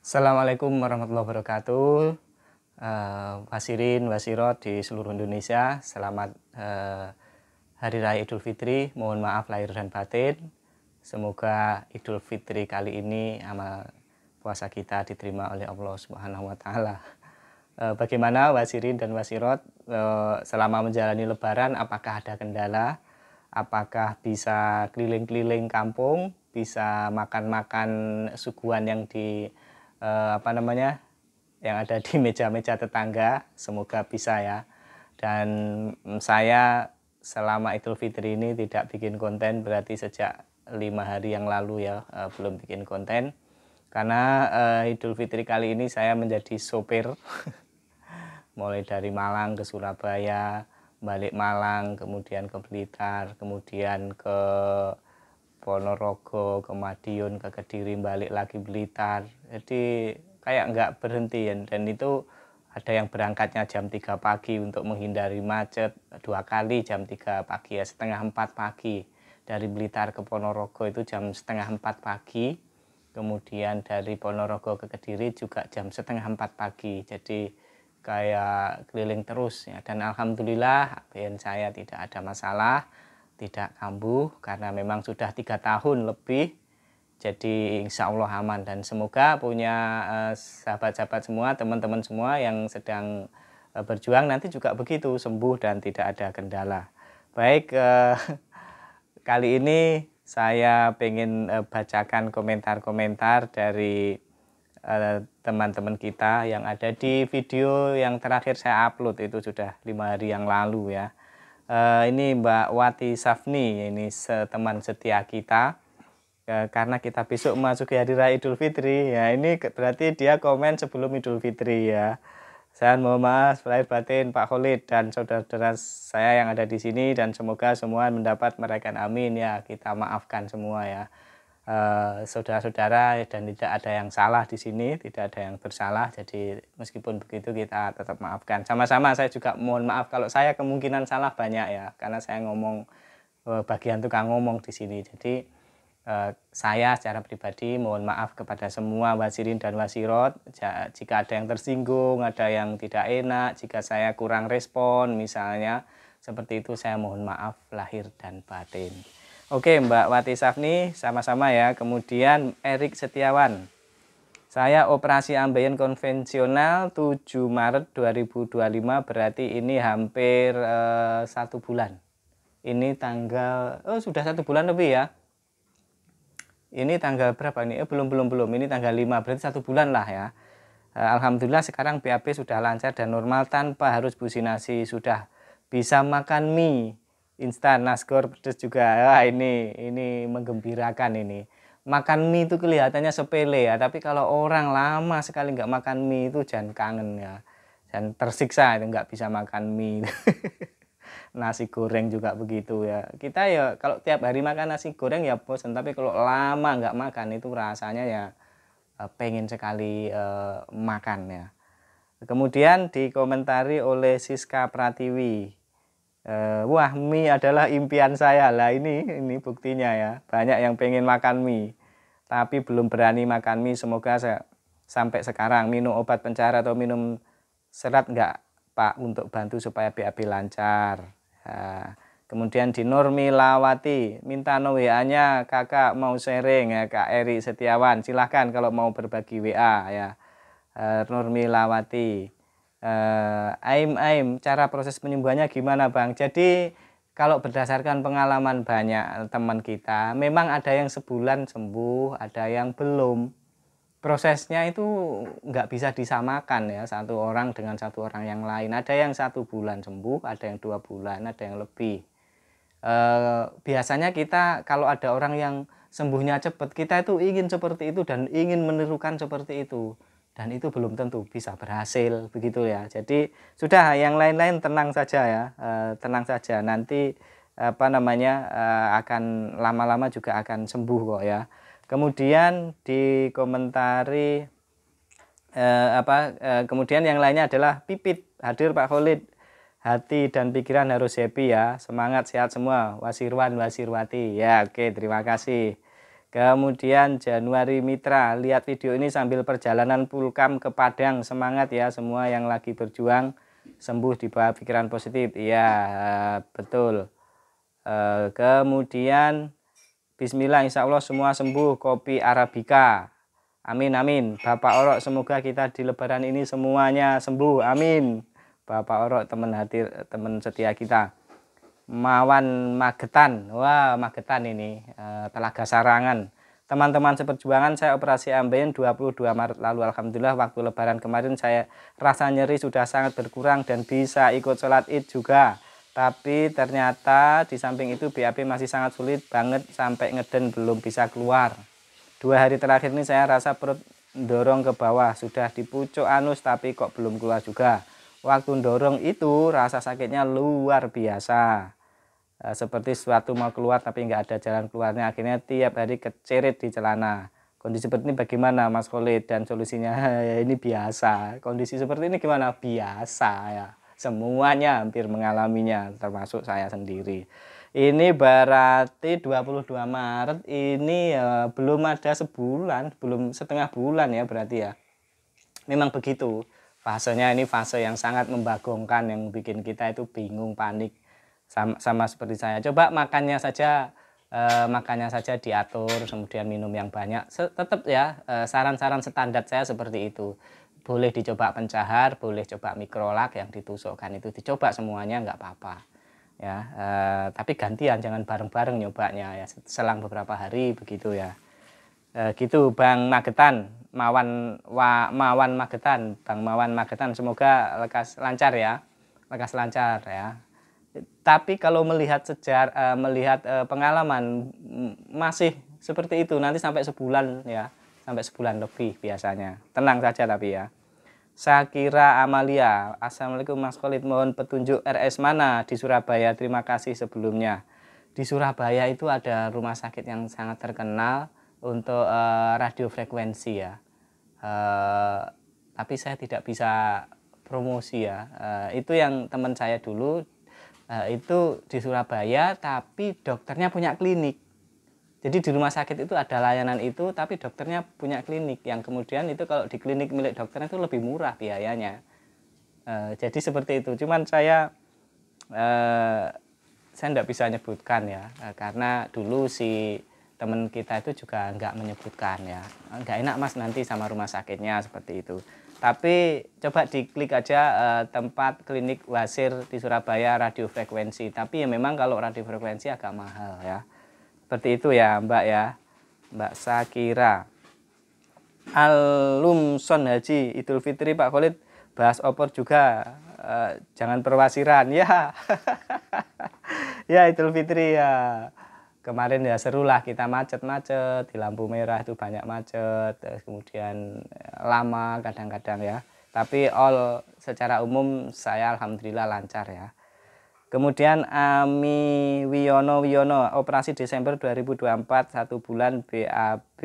Assalamualaikum warahmatullahi wabarakatuh. Wasirin, Wasirot di seluruh Indonesia, selamat Hari Raya Idul Fitri. Mohon maaf lahir dan batin. Semoga Idul Fitri kali ini amal puasa kita diterima oleh Allah Subhanahu wa Ta'ala. Bagaimana Wasirin dan Wasirot selama menjalani Lebaran? Apakah ada kendala? Apakah bisa keliling-keliling kampung, bisa makan-makan suguhan yang yang ada di meja-meja tetangga? Semoga bisa ya. Dan saya selama Idul Fitri ini tidak bikin konten, berarti sejak 5 hari yang lalu ya, belum bikin konten. Karena Idul Fitri kali ini saya menjadi sopir mulai dari Malang ke Surabaya, balik Malang, kemudian ke Blitar, kemudian ke Ponorogo, ke Madiun, ke Kediri, balik lagi Blitar. Jadi kayak nggak berhenti ya. Dan itu ada yang berangkatnya jam 3 pagi untuk menghindari macet, 2 kali jam 3 pagi ya, setengah 4 pagi. Dari Blitar ke Ponorogo itu jam setengah 4 pagi. Kemudian dari Ponorogo ke Kediri juga jam setengah 4 pagi. Jadi kayak keliling terus ya. Dan alhamdulillah saya tidak ada masalah, tidak kambuh, karena memang sudah 3 tahun lebih. Jadi insya Allah aman, dan semoga punya sahabat-sahabat semua, teman-teman semua yang sedang berjuang nanti juga begitu, sembuh dan tidak ada kendala. Baik, kali ini saya pengen bacakan komentar-komentar dari teman-teman kita yang ada di video yang terakhir saya upload, itu sudah 5 hari yang lalu ya. Ini Mbak Wati Safni, ini teman setia kita. Karena kita besok memasuki Hari Raya Idul Fitri ya, ini berarti dia komen sebelum Idul Fitri ya. Saya mohon maaf lahir batin Pak Khalid dan saudara-saudara saya yang ada di sini, dan semoga semua mendapat merayakan amin ya. Kita maafkan semua ya saudara-saudara, dan tidak ada yang salah di sini, tidak ada yang bersalah. Jadi meskipun begitu kita tetap maafkan sama-sama. Saya juga mohon maaf kalau saya kemungkinan salah banyak ya, karena saya ngomong bagian tukang ngomong di sini. Jadi saya secara pribadi mohon maaf kepada semua wasirin dan wasirot jika ada yang tersinggung, ada yang tidak enak, jika saya kurang respon misalnya seperti itu, saya mohon maaf lahir dan batin. Oke Mbak Wati Safni, sama-sama ya. Kemudian Erik Setiawan, saya operasi ambeien konvensional 7 Maret 2025, berarti ini hampir 1 bulan. Ini tanggal, sudah 1 bulan lebih ya. Ini tanggal berapa nih? Belum. Ini tanggal 5, berarti 1 bulan lah ya. Alhamdulillah sekarang BAB sudah lancar dan normal tanpa harus businasi. Sudah bisa makan mie instan, nasgor pedas juga. Ini menggembirakan ini. Makan mie itu kelihatannya sepele ya, tapi kalau orang lama sekali nggak makan mie itu jangan kangen ya. Dan tersiksa itu nggak bisa makan mie. Nasi goreng juga begitu ya. Kita ya kalau tiap hari makan nasi goreng ya bosan, tapi kalau lama nggak makan itu rasanya ya pengen sekali makan ya. Kemudian dikomentari oleh Siska Pratiwi, wah mie adalah impian saya. Lah ini buktinya ya, banyak yang pengen makan mie tapi belum berani makan mie. Semoga sampai sekarang minum obat pencara atau minum serat enggak Pak, untuk bantu supaya BAB lancar. Kemudian di Nurmilawati, minta no WA-nya kakak mau sharing ya, Kak Eri Setiawan, silahkan kalau mau berbagi WA ya. Nurmilawati, Aim, cara proses penyembuhannya gimana Bang? Jadi kalau berdasarkan pengalaman banyak teman kita, memang ada yang sebulan sembuh, ada yang belum. Prosesnya itu nggak bisa disamakan ya, satu orang dengan satu orang yang lain. Ada yang 1 bulan sembuh, ada yang 2 bulan, ada yang lebih. Biasanya kita kalau ada orang yang sembuhnya cepat, kita itu ingin seperti itu dan ingin menirukan seperti itu, dan itu belum tentu bisa berhasil begitu ya. Jadi sudah, yang lain-lain tenang saja ya, tenang saja, nanti akan lama-lama juga akan sembuh kok ya. Kemudian dikomentari kemudian yang lainnya adalah Pipit, hadir Pak Khalid, hati dan pikiran harus happy ya, semangat, sehat semua, Wasirwan Wasirwati ya. Oke, terima kasih. Kemudian Januari Mitra, lihat video ini sambil perjalanan pulkam ke Padang, semangat ya semua yang lagi berjuang, sembuh di bawah pikiran positif. Iya, betul. Kemudian Bismillah, insya Allah semua sembuh, kopi Arabica. Amin amin. Bapak Orok, semoga kita di Lebaran ini semuanya sembuh. Amin. Bapak Orok, teman hati, teman setia kita. Mawan Magetan, wah Magetan ini Telaga Sarangan. Teman-teman seperjuangan, saya operasi ambeien 22 Maret lalu. Alhamdulillah waktu lebaran kemarin saya rasa nyeri sudah sangat berkurang dan bisa ikut sholat id juga. Tapi ternyata di samping itu BAB masih sangat sulit banget sampai ngeden belum bisa keluar. 2 hari terakhir ini saya rasa perut dorong ke bawah, sudah di pucuk anus tapi kok belum keluar juga. Waktu dorong itu rasa sakitnya luar biasa. Seperti sesuatu mau keluar tapi nggak ada jalan keluarnya, akhirnya tiap hari kecerit di celana. Kondisi seperti ini bagaimana Mas Khalid, dan solusinya? Ini biasa. Kondisi seperti ini gimana? Biasa ya, semuanya hampir mengalaminya termasuk saya sendiri. Ini berarti 22 Maret ini belum ada sebulan, belum setengah bulan ya berarti ya. Memang begitu fasenya, ini fase yang sangat membagongkan yang bikin kita itu bingung, panik. Sama seperti saya, coba makannya saja diatur, kemudian minum yang banyak, tetap ya saran-saran standar saya seperti itu. Boleh dicoba pencahar, boleh coba mikrolak yang ditusukkan, itu dicoba semuanya nggak apa-apa ya, tapi gantian, jangan bareng-bareng nyobanya ya, selang beberapa hari begitu ya. Gitu Bang Magetan, Mawan Magetan, Bang Mawan Magetan, semoga lekas lancar ya, lekas lancar ya. Tapi kalau melihat pengalaman masih seperti itu nanti sampai sebulan ya, sampai sebulan lebih biasanya. Tenang saja tapi ya. Syakira Amalia, Assalamualaikum Mas Khalid, mohon petunjuk RS mana di Surabaya, terima kasih sebelumnya. Di Surabaya itu ada rumah sakit yang sangat terkenal untuk radiofrekuensi ya, tapi saya tidak bisa promosi ya. Itu yang teman saya dulu itu di Surabaya, tapi dokternya punya klinik. Jadi di rumah sakit itu ada layanan itu, tapi dokternya punya klinik, yang kemudian itu kalau di klinik milik dokternya itu lebih murah biayanya. Jadi seperti itu. Cuman saya tidak bisa nyebutkan ya, karena dulu si teman kita itu juga nggak menyebutkan ya. Nggak enak Mas nanti sama rumah sakitnya seperti itu. Tapi coba diklik aja tempat klinik Wasir di Surabaya radiofrekuensi. Tapi ya memang kalau radiofrekuensi agak mahal ya. Seperti itu ya Mbak ya. Mbak Syakira. Alumson Haji Idul Fitri Pak Khalid bahas opor juga. Jangan perwasiran ya. Ya Idul Fitri ya. Kemarin ya serulah, kita macet-macet di lampu merah itu, banyak macet, kemudian lama kadang-kadang ya, tapi secara umum saya alhamdulillah lancar ya. Kemudian Ami Wiono, operasi Desember 2024 1 bulan BAB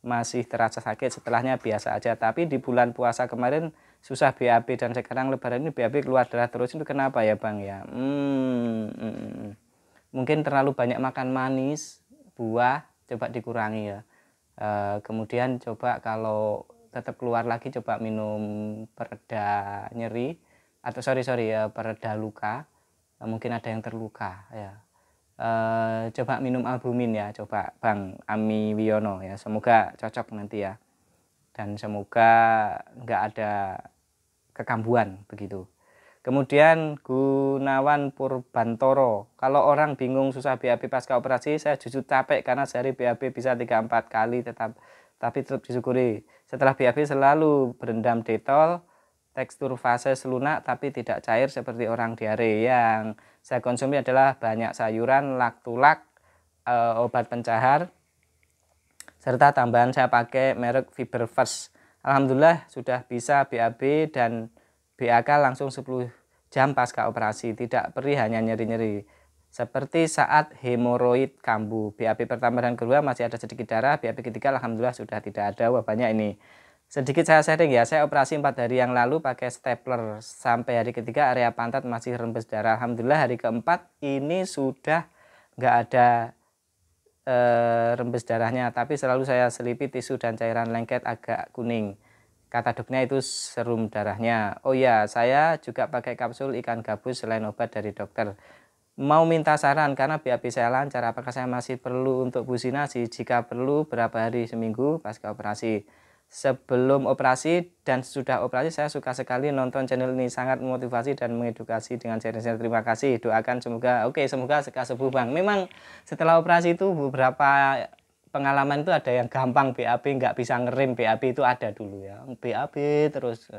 masih terasa sakit, setelahnya biasa aja, tapi di bulan puasa kemarin susah BAB dan sekarang lebaran ini BAB keluar darah terus, itu kenapa ya Bang ya? Mungkin terlalu banyak makan manis, buah, coba dikurangi ya. Kemudian coba kalau tetap keluar lagi, coba minum pereda nyeri, atau pereda luka. Mungkin ada yang terluka ya. Coba minum albumin ya, coba Bang Ami Wiono ya. Semoga cocok nanti ya. Dan semoga nggak ada kekambuhan begitu. Kemudian Gunawan Purbantoro, kalau orang bingung susah BAB pasca operasi, saya justru capek karena sehari BAB bisa 3-4 kali tapi tetap disyukuri. Setelah BAB selalu berendam detol, tekstur fase lunak tapi tidak cair seperti orang diare. Yang saya konsumsi adalah banyak sayuran, laktulak, obat pencahar, serta tambahan saya pakai merek Fiber First. Alhamdulillah sudah bisa BAB dan BAK langsung 10 jam pasca operasi, tidak perih, hanya nyeri-nyeri seperti saat hemoroid kambuh. BAB pertama dan kedua masih ada sedikit darah, BAB ketiga alhamdulillah sudah tidak ada. Wah banyak ini. Sedikit saya sharing ya, saya operasi 4 hari yang lalu pakai stapler, sampai hari ketiga area pantat masih rembes darah. Alhamdulillah hari keempat ini sudah nggak ada rembes darahnya, tapi selalu saya selipi tisu dan cairan lengket agak kuning. Kata dokternya itu serum darahnya. Oh ya, saya juga pakai kapsul ikan gabus selain obat dari dokter. Mau minta saran karena BAB saya lancar, apakah saya masih perlu untuk businasi? Jika perlu, berapa hari seminggu pasca operasi? Sebelum operasi dan sudah operasi, saya suka sekali nonton channel ini, sangat memotivasi dan mengedukasi dengan channel-channel. Terima kasih, doakan semoga semoga segera sembuh Bang. Memang setelah operasi itu beberapa pengalaman itu ada yang gampang BAB, nggak bisa ngerem BAB itu ada dulu ya, BAB terus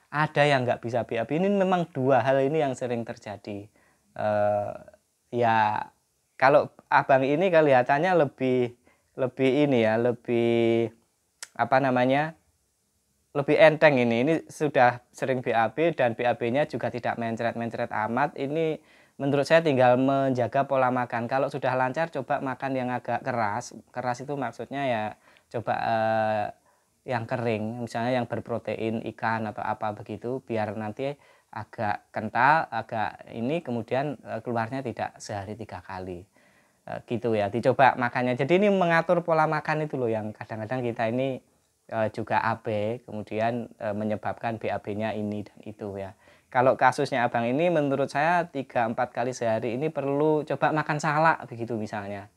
ada yang nggak bisa BAB. Ini memang dua hal ini yang sering terjadi. Ya kalau abang ini kelihatannya lebih ini ya, lebih apa namanya, lebih enteng ini sudah sering BAB dan BAB-nya juga tidak mencret-mencret amat. Ini menurut saya tinggal menjaga pola makan. Kalau sudah lancar coba makan yang agak keras. Keras itu maksudnya ya coba yang kering, misalnya yang berprotein ikan atau apa begitu, biar nanti agak kental, agak ini, kemudian keluarnya tidak sehari 3 kali. Gitu ya, dicoba makannya. Jadi ini mengatur pola makan itu loh yang kadang-kadang kita ini juga AB, kemudian menyebabkan BAB-nya ini dan itu ya. Kalau kasusnya abang ini menurut saya 3-4 kali sehari ini perlu coba makan salak begitu misalnya.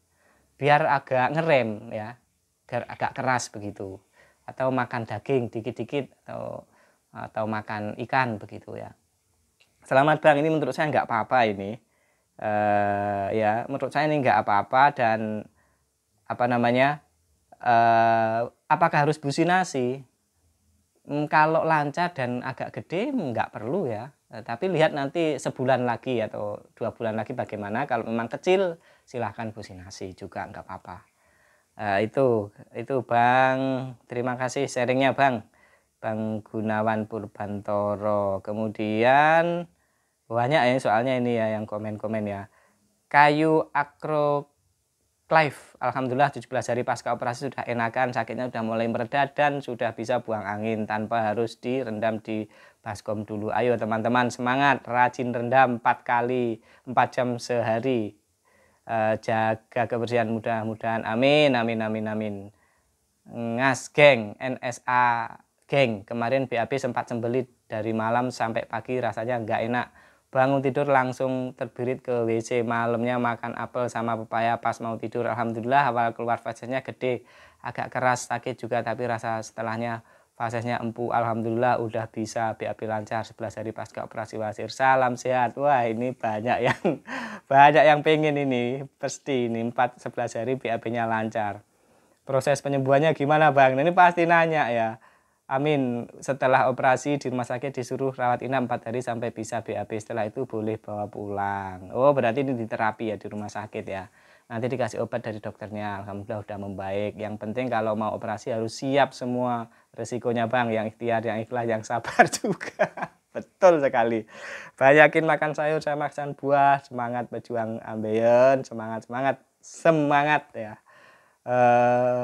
Biar agak ngerem ya, biar agak keras begitu. Atau makan daging dikit-dikit atau makan ikan begitu ya. Selamat Bang, ini menurut saya nggak apa-apa ini. Ya menurut saya ini nggak apa-apa dan apa namanya, apakah harus businasi? Kalau lancar dan agak gede nggak perlu ya, tapi lihat nanti sebulan lagi atau 2 bulan lagi bagaimana. Kalau memang kecil silahkan businasi juga nggak apa-apa. Itu Bang, terima kasih sharingnya Bang. Bang Gunawan Purbantoro. Kemudian banyak ya soalnya ini ya yang komen-komen ya. Kayu Akro Clive, alhamdulillah 17 hari pasca operasi sudah enakan, sakitnya sudah mulai mereda dan sudah bisa buang angin tanpa harus direndam di baskom dulu. Ayo teman-teman semangat, rajin rendam 4 kali 4 jam sehari. Jaga kebersihan, mudah-mudahan, amin amin amin amin. Ngas geng, NSA geng, kemarin BAB sempat sembelit dari malam sampai pagi, rasanya nggak enak. Bangun tidur langsung terbirit ke WC, malamnya makan apel sama pepaya pas mau tidur. Alhamdulillah awal keluar fasesnya gede, agak keras, sakit juga tapi rasa setelahnya fasesnya empuh. Alhamdulillah udah bisa BAB lancar 11 hari pasca operasi wasir. Salam sehat. Wah ini banyak yang banyak yang pengen ini, pasti ini 11 hari BAB-nya lancar. Proses penyembuhannya gimana Bang? Ini pasti nanya ya. Amin, setelah operasi di rumah sakit disuruh rawat inap 4 hari sampai bisa BAB, setelah itu boleh bawa pulang. Oh berarti ini diterapi ya di rumah sakit ya. Nanti dikasih obat dari dokternya, alhamdulillah udah membaik. Yang penting kalau mau operasi harus siap semua resikonya Bang, yang ikhtiar, yang ikhlas, yang sabar juga. Betul sekali. Banyakin makan sayur sama makan buah, semangat berjuang ambeien, semangat ya.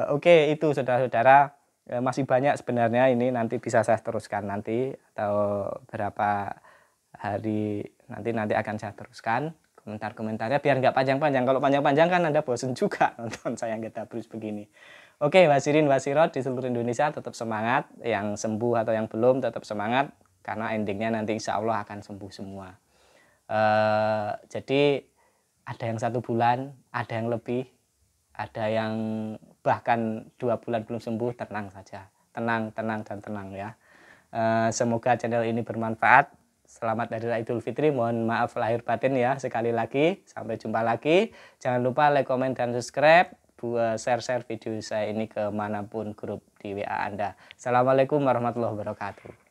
Oke, itu saudara-saudara. Masih banyak sebenarnya, ini nanti bisa saya teruskan nanti atau berapa hari nanti akan saya teruskan komentar-komentarnya biar nggak panjang-panjang. Kalau panjang-panjang kan Anda bosen juga nonton saya nggak terus begini. Oke, wasirin wasirot di seluruh Indonesia tetap semangat, yang sembuh atau yang belum tetap semangat karena endingnya nanti insya Allah akan sembuh semua. Jadi ada yang 1 bulan, ada yang lebih, ada yang bahkan 2 bulan belum sembuh, tenang saja, tenang dan tenang ya. Semoga channel ini bermanfaat. Selamat Hari Raya Idul Fitri, mohon maaf lahir batin ya sekali lagi. Sampai jumpa lagi, jangan lupa like, komen, dan subscribe, share video saya ini ke manapun grup di WA Anda. Assalamualaikum warahmatullahi wabarakatuh.